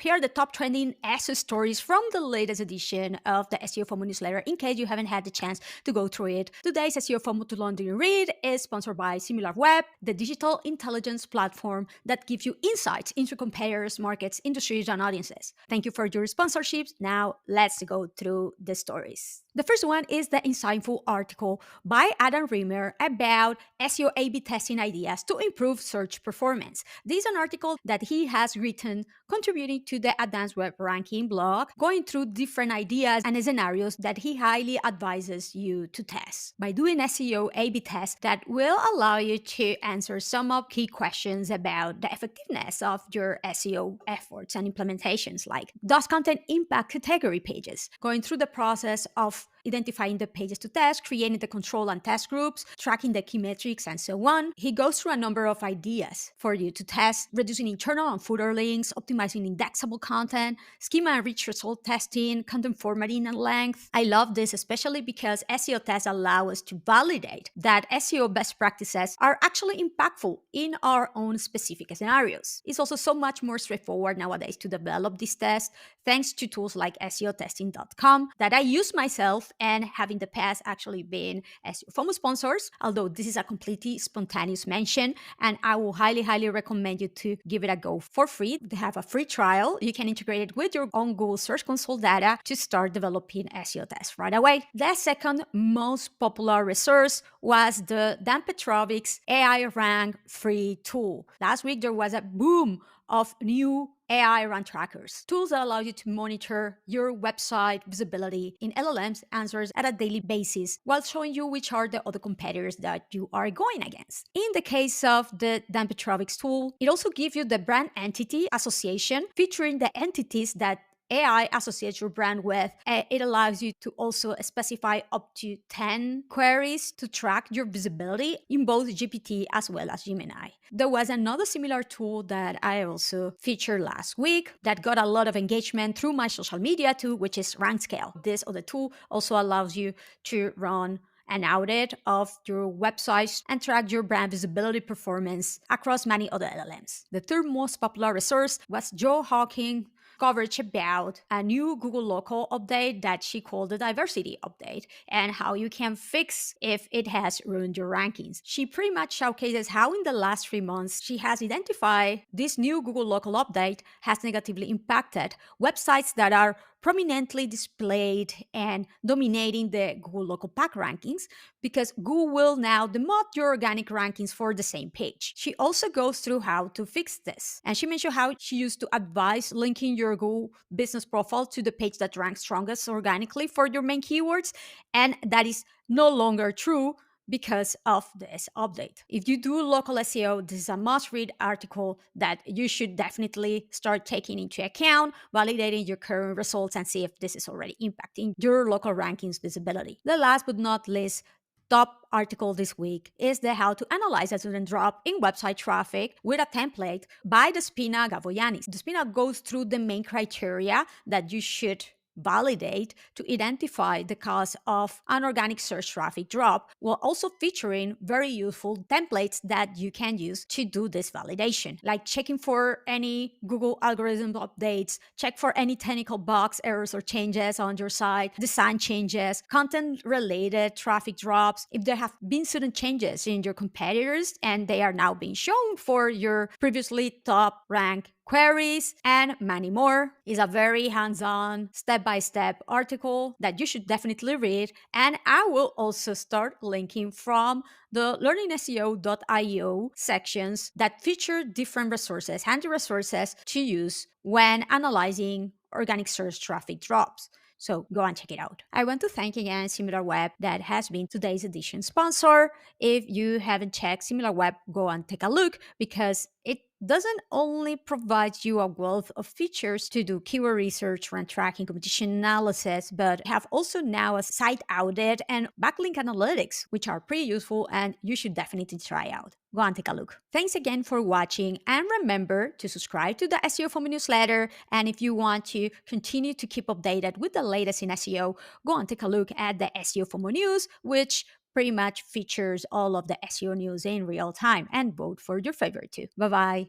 Here are the top trending SEO stories from the latest edition of the SEOFOMO newsletter in case you haven't had the chance to go through it. Today's SEOFOMO to Learn During Read is sponsored by SimilarWeb, the digital intelligence platform that gives you insights into competitors, markets, industries, and audiences. Thank you for your sponsorships. Now let's go through the stories. The first one is the insightful article by Adam Rimmer about SEO A/B testing ideas to improve search performance. This is an article that he has written contributing to the Advanced Web Ranking blog, going through different ideas and scenarios that he highly advises you to test. By doing SEO A/B tests that will allow you to answer some of key questions about the effectiveness of your SEO efforts and implementations, like does content impact category pages? Going through the process of identifying the pages to test, creating the control and test groups, tracking the key metrics, and so on. He goes through a number of ideas for you to test, reducing internal and footer links, optimizing indexable content, schema and rich result testing, content formatting and length. I love this especially because SEO tests allow us to validate that SEO best practices are actually impactful in our own specific scenarios. It's also so much more straightforward nowadays to develop these tests thanks to tools like SEOtesting.com that I use myself and have in the past actually been SEOFOMO sponsors, although this is a completely spontaneous mention, and I will highly recommend you to give it a go for free. They have a free trial. You can integrate it with your own Google Search Console data to start developing SEO tests right away. The second most popular resource was the Dan Petrovic's AI Rank free tool. Last week, there was a boom of new AI rank trackers, tools that allow you to monitor your website visibility in LLMs answers at a daily basis while showing you which are the other competitors that you are going against. In the case of the Dan Petrovic's tool, it also gives you the brand entity association featuring the entities that AI associates your brand with. It allows you to also specify up to 10 queries to track your visibility in both GPT as well as Gemini. There was another similar tool that I also featured last week that got a lot of engagement through my social media too, which is RankScale. This other tool also allows you to run an audit of your websites and track your brand visibility performance across many other LLMs. The third most popular resource was Joe Hawkins' coverage about a new Google Local update that she called the diversity update and how you can fix if it has ruined your rankings. She pretty much showcases how in the last 3 months she has identified this new Google Local update has negatively impacted websites that are prominently displayed and dominating the Google Local Pack rankings because Google will now demote your organic rankings for the same page. She also goes through how to fix this. And she mentioned how she used to advise linking your Google business profile to the page that ranks strongest organically for your main keywords. And that is no longer true because of this update. If you do local SEO, this is a must-read article that you should definitely start taking into account, validating your current results and see if this is already impacting your local rankings visibility. The last but not least top article this week is the How to Analyze a Sudden Drop in Website Traffic with a Template by Despina Gavoyanis. Despina goes through the main criteria that you should validate to identify the cause of an organic search traffic drop, while also featuring very useful templates that you can use to do this validation, like checking for any Google algorithm updates, check for any technical bugs, errors, or changes on your site, design changes, content-related traffic drops, if there have been sudden changes in your competitors and they are now being shown for your previously top ranked queries, and many more. Is a very hands-on, step-by-step article that you should definitely read. And I will also start linking from the learningseo.io sections that feature different resources, handy resources to use when analyzing organic search traffic drops. So go and check it out. I want to thank again SimilarWeb that has been today's edition sponsor. If you haven't checked SimilarWeb, go and take a look because it doesn't only provide you a wealth of features to do keyword research, rank tracking, competition analysis, but have also now a site audit and backlink analytics, which are pretty useful and you should definitely try out. Go and take a look. Thanks again for watching, and remember to subscribe to the SEOFOMO newsletter. And if you want to continue to keep updated with the latest in SEO, go and take a look at the SEOFOMO news, which pretty much features all of the SEO news in real time, and vote for your favorite too. Bye-bye.